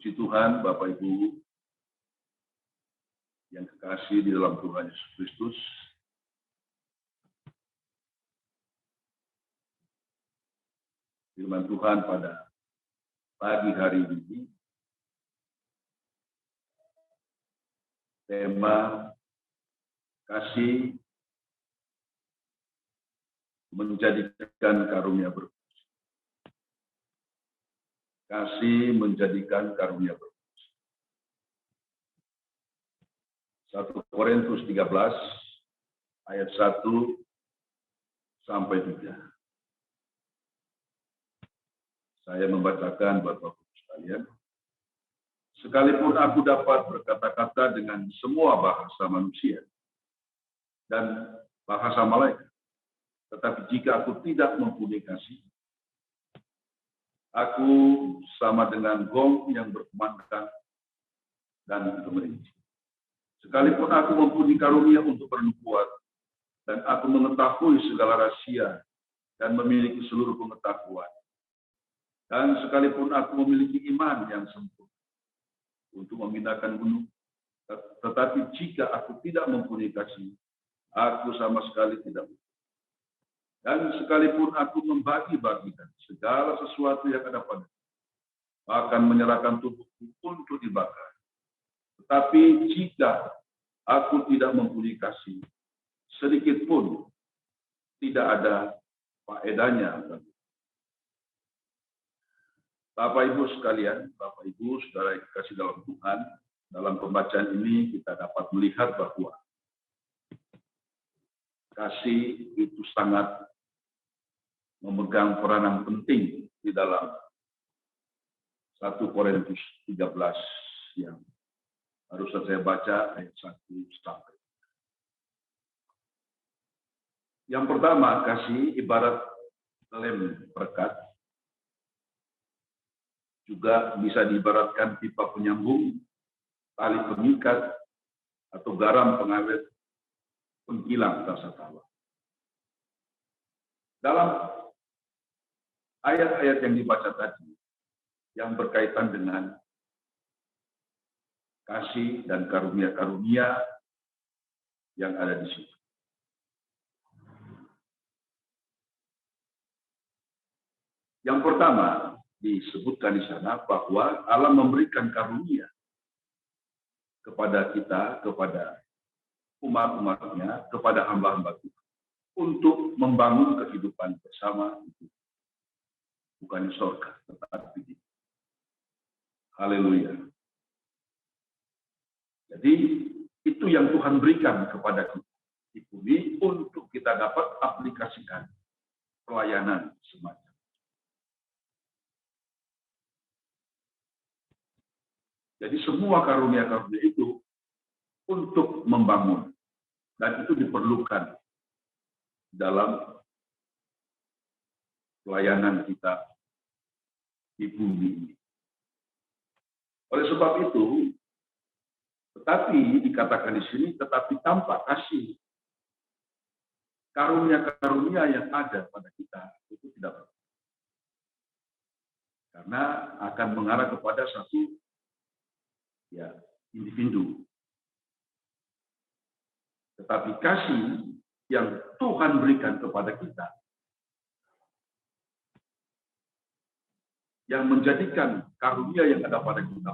Puji Tuhan, Bapak Ibu yang kekasih di dalam Tuhan Yesus Kristus. Firman Tuhan pada pagi hari ini, tema kasih menjadikan karunia berfungsi. Kasih menjadikan karunia berfungsi. 1 Korintus 13 ayat 1 sampai 3. Saya membacakan buat Bapak sekalian. Sekalipun aku dapat berkata-kata dengan semua bahasa manusia dan bahasa malaikat, tetapi jika aku tidak mempunyai kasih, aku sama dengan gong yang berkumandang dan gemericik. Sekalipun aku mempunyai karunia untuk bernubuat, dan aku mengetahui segala rahasia dan memiliki seluruh pengetahuan, dan sekalipun aku memiliki iman yang sempurna untuk memindahkan gunung, tetapi jika aku tidak mempunyai kasih, aku sama sekali tidak. Dan sekalipun aku membagi-bagikan segala sesuatu yang ada padaku, akan menyerahkan tubuhku untuk dibakar. Tetapi jika aku tidak mempunyai kasih, sedikit pun tidak ada faedahnya. Bapak Ibu sekalian, Bapak Ibu, saudara yang kasih dalam Tuhan, dalam pembacaan ini kita dapat melihat bahwa kasih itu sangat memegang peranan penting di dalam 1 Korintus 13 yang harusnya saya baca ayat 1 sampai. Yang pertama, kasih ibarat lem perekat, juga bisa diibaratkan pipa penyambung, tali pengikat, atau garam pengawet penghilang rasa tawar. Dalam ayat-ayat yang dibaca tadi, yang berkaitan dengan kasih dan karunia-karunia yang ada di situ. Yang pertama, disebutkan di sana bahwa Allah memberikan karunia kepada kita, kepada umat-umatnya, kepada hamba-hamba kita, untuk membangun kehidupan bersama itu. Bukan di surga, tetapi di haleluya. Jadi itu yang Tuhan berikan kepada kita di bumi untuk kita dapat aplikasikan pelayanan semacam. Jadi semua karunia-karunia itu untuk membangun, dan itu diperlukan dalam pelayanan kita di bumi ini. Oleh sebab itu, tetapi dikatakan di sini, tetapi tanpa kasih, karunia-karunia yang ada pada kita itu tidak berguna. Karena akan mengarah kepada satu individu. Tetapi kasih yang Tuhan berikan kepada kita, yang menjadikan karunia yang ada pada kita,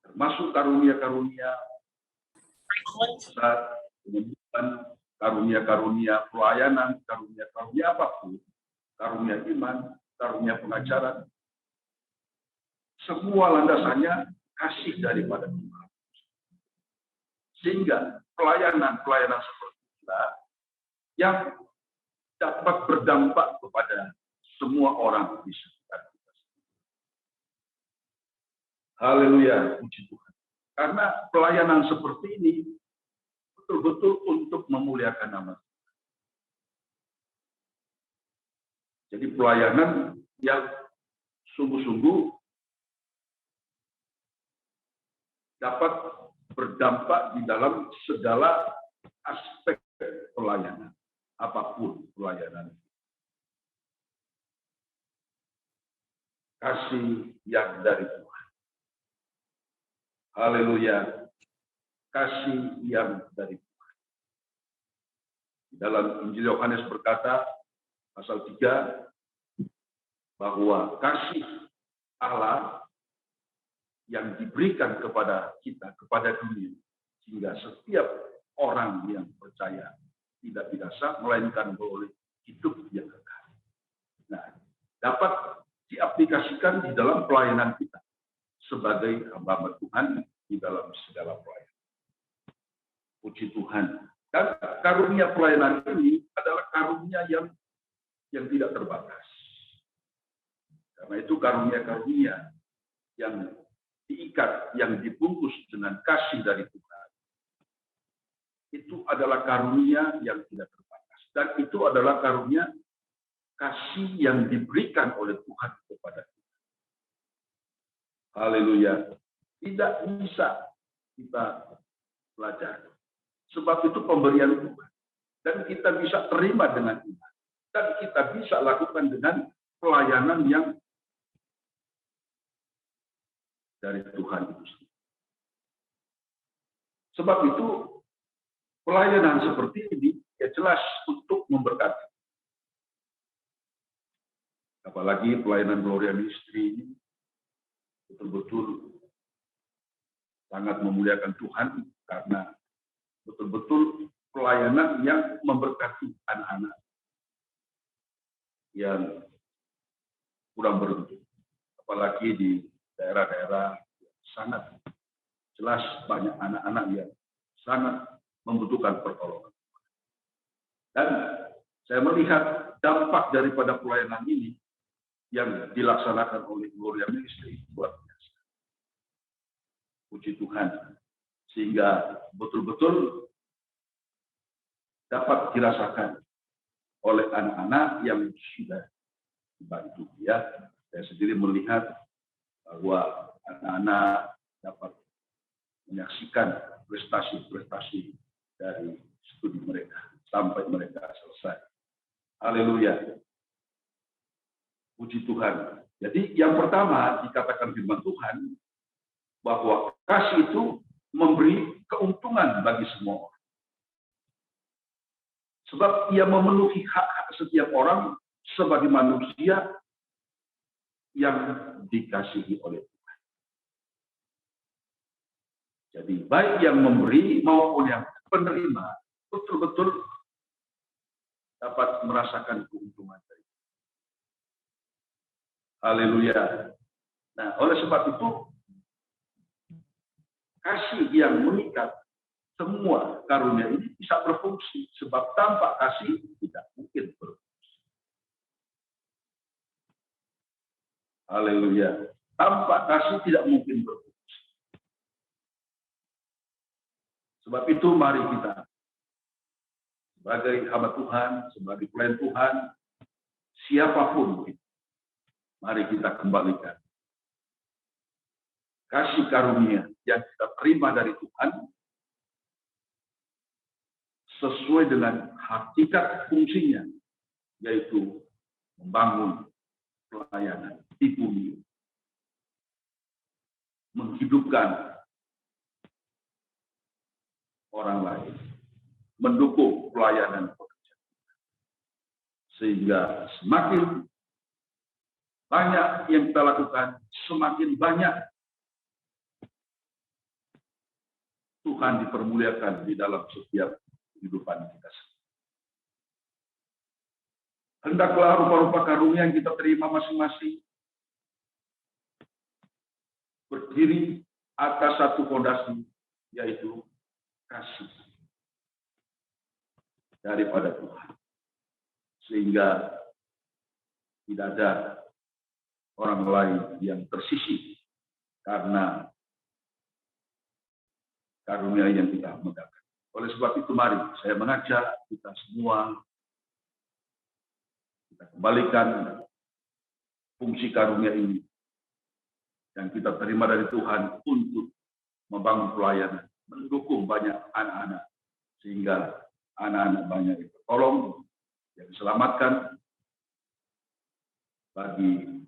termasuk karunia-karunia penyembuhan, karunia-karunia pelayanan, karunia-karunia apapun, karunia iman, karunia pengajaran, semua landasannya kasih daripada Tuhan. Sehingga pelayanan-pelayanan seperti kita yang dapat berdampak kepada semua orang di sekitar kita. Haleluya, puji Tuhan. Karena pelayanan seperti ini betul-betul untuk memuliakan nama Tuhan. Jadi pelayanan yang sungguh-sungguh dapat berdampak di dalam segala aspek pelayanan, apapun pelayanan. kasih yang dari Tuhan. Haleluya. Kasih yang dari Tuhan. Dalam Injil Yohanes berkata, pasal 3, bahwa kasih Allah yang diberikan kepada kita, kepada dunia, sehingga setiap orang yang percaya tidak binasa, melainkan boleh hidup yang kekal. Nah, dapat diaplikasikan di dalam pelayanan kita sebagai hamba Tuhan di dalam segala pelayanan. Puji Tuhan. Dan karunia pelayanan ini adalah karunia yang tidak terbatas. Karena itu karunia-karunia yang diikat, yang dibungkus dengan kasih dari Tuhan. Itu adalah karunia yang tidak terbatas. Dan itu adalah karunia kasih yang diberikan oleh Tuhan kepada kita. Haleluya. Tidak bisa kita pelajari. Sebab itu pemberian Tuhan. Dan kita bisa terima dengan iman. Dan kita bisa lakukan dengan pelayanan yang dari Tuhan itu sendiri. Sebab itu pelayanan seperti ini ya jelas untuk memberkati. Apalagi pelayanan Gloria Ministry ini betul-betul sangat memuliakan Tuhan karena betul-betul pelayanan yang memberkati anak-anak yang kurang beruntung. Apalagi di daerah-daerah sangat jelas banyak anak-anak yang sangat membutuhkan pertolongan. Dan saya melihat dampak daripada pelayanan ini yang dilaksanakan oleh Gloria Ministry luar biasa. Puji Tuhan. Sehingga betul-betul dapat dirasakan oleh anak-anak yang sudah dibantu. Ya, saya sendiri melihat bahwa anak-anak dapat menyaksikan prestasi-prestasi dari studi mereka sampai mereka selesai. Haleluya. Puji Tuhan. Jadi yang pertama dikatakan firman Tuhan bahwa kasih itu memberi keuntungan bagi semua orang. Sebab ia memenuhi hak-hak setiap orang sebagai manusia yang dikasihi oleh Tuhan. Jadi baik yang memberi maupun yang penerima betul-betul dapat merasakan keuntungan dari Tuhan. Haleluya. Nah, oleh sebab itu kasih yang mengikat semua karunia ini bisa berfungsi sebab tanpa kasih tidak mungkin berfungsi. Haleluya. Tanpa kasih tidak mungkin berfungsi. Sebab itu mari kita sebagai hamba Tuhan, sebagai pelayan Tuhan, siapapun kita, mari kita kembalikan kasih karunia yang kita terima dari Tuhan sesuai dengan hakikat fungsinya, yaitu membangun pelayanan di bumi, menghidupkan orang lain, mendukung pelayanan pekerjaan. Sehingga semakin banyak yang kita lakukan, semakin banyak Tuhan dipermuliakan di dalam setiap kehidupan kita. Hendaklah rupa-rupa karunia yang kita terima masing-masing berdiri atas satu fondasi, yaitu kasih daripada Tuhan. Sehingga tidak ada orang lain yang tersisih karena karunia yang kita mendapatkan. Oleh sebab itu mari saya mengajak kita semua kita kembalikan fungsi karunia ini yang kita terima dari Tuhan untuk membangun pelayanan, mendukung banyak anak-anak sehingga anak-anak banyak yang tertolong, yang diselamatkan bagi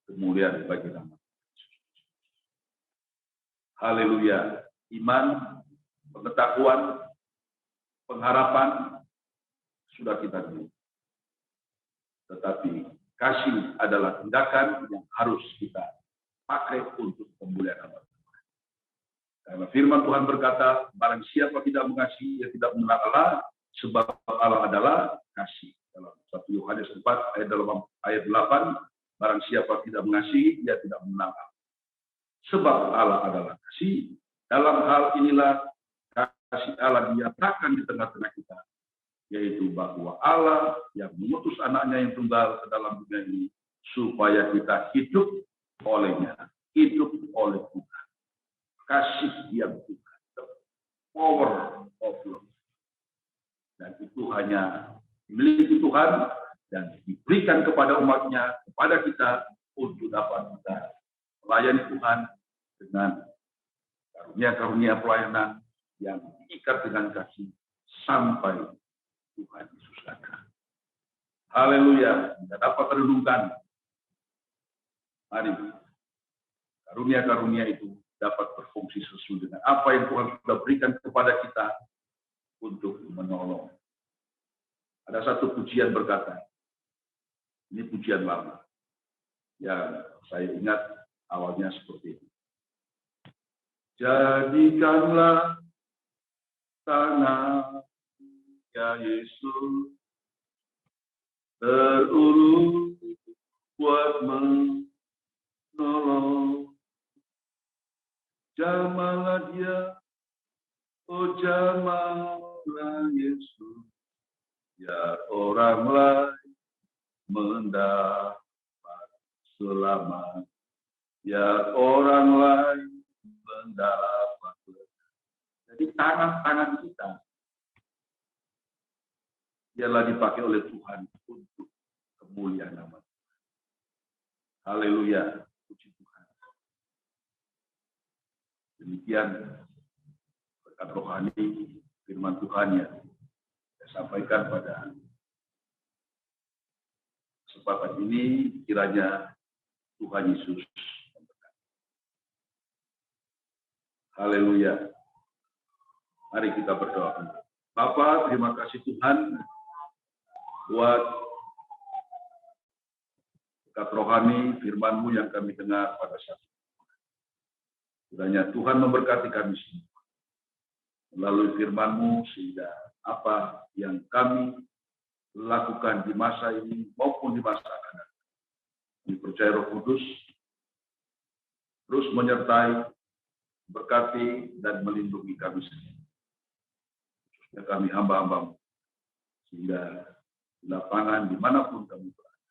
kemuliaan bagi nama. Haleluya. Iman, pengetahuan, pengharapan sudah kita miliki. Tetapi kasih adalah tindakan yang harus kita pakai untuk pemulihan nama Tuhan. Karena firman Tuhan berkata, barang siapa tidak mengasihi, dia tidak mengenal Allah, sebab Allah adalah kasih. Dalam 1 Yohanes 4 ayat 8, barang siapa tidak mengasihi, dia tidak mengenal Allah. Sebab Allah adalah kasih. Dalam hal inilah kasih Allah dinyatakan di tengah-tengah kita, yaitu bahwa Allah yang mengutus anaknya yang tunggal ke dalam dunia ini, supaya kita hidup olehnya, hidup oleh Tuhan. Kasih yang Tuhan, the power of love. Dan itu hanya dimiliki Tuhan dan diberikan kepada umatnya, kepada kita, untuk dapat kita melayani Tuhan dengan karunia-karunia pelayanan yang diikat dengan kasih sampai Tuhan Yesus datang. Haleluya. Kita dapat renungkan. Mari karunia-karunia itu dapat berfungsi sesuai dengan apa yang Tuhan sudah berikan kepada kita untuk menolong. Ada satu pujian berkata, ini pujian lama, yang saya ingat awalnya seperti ini. Jadikanlah tanah ya Yesus terurus buat menolong. Jamalah dia, oh jamalah Yesus, biar orang lain mendapat selamat, biar orang lain mendapat. Jadi tangan-tangan kita ialah dipakai oleh Tuhan untuk kemuliaan nama Tuhan. Haleluya, puji Tuhan. Demikian berkat rohani firman Tuhan yang saya sampaikan pada kesempatan ini, kiranya Tuhan Yesus memberkati. Haleluya. Mari kita berdoa. Bapa, terima kasih Tuhan buat berkat rohani firman-Mu yang kami dengar pada saat ini. Kiranya Tuhan memberkati kami semua melalui firman-Mu, sehingga apa yang kami lakukan di masa ini maupun di masa akan datang, kami percaya Roh Kudus terus menyertai, berkati dan melindungi kami semua. Khususnya kami hamba-hamba-Mu, sehingga di lapangan dimanapun kami berada,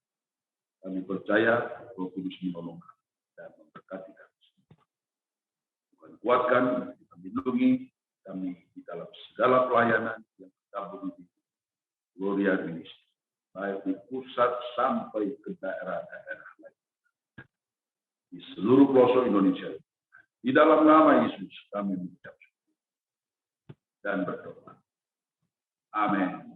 kami percaya Roh Kudus menolong kami dan memberkati kami semua. Tuhan kuatkan, melindungi kami di dalam segala pelayanan yang kita beri di Gloria Ministry, baik di pusat sampai ke daerah-daerah lain di seluruh pelosok Indonesia. Di dalam nama Yesus kami mengucap syukur dan berdoa. Amin.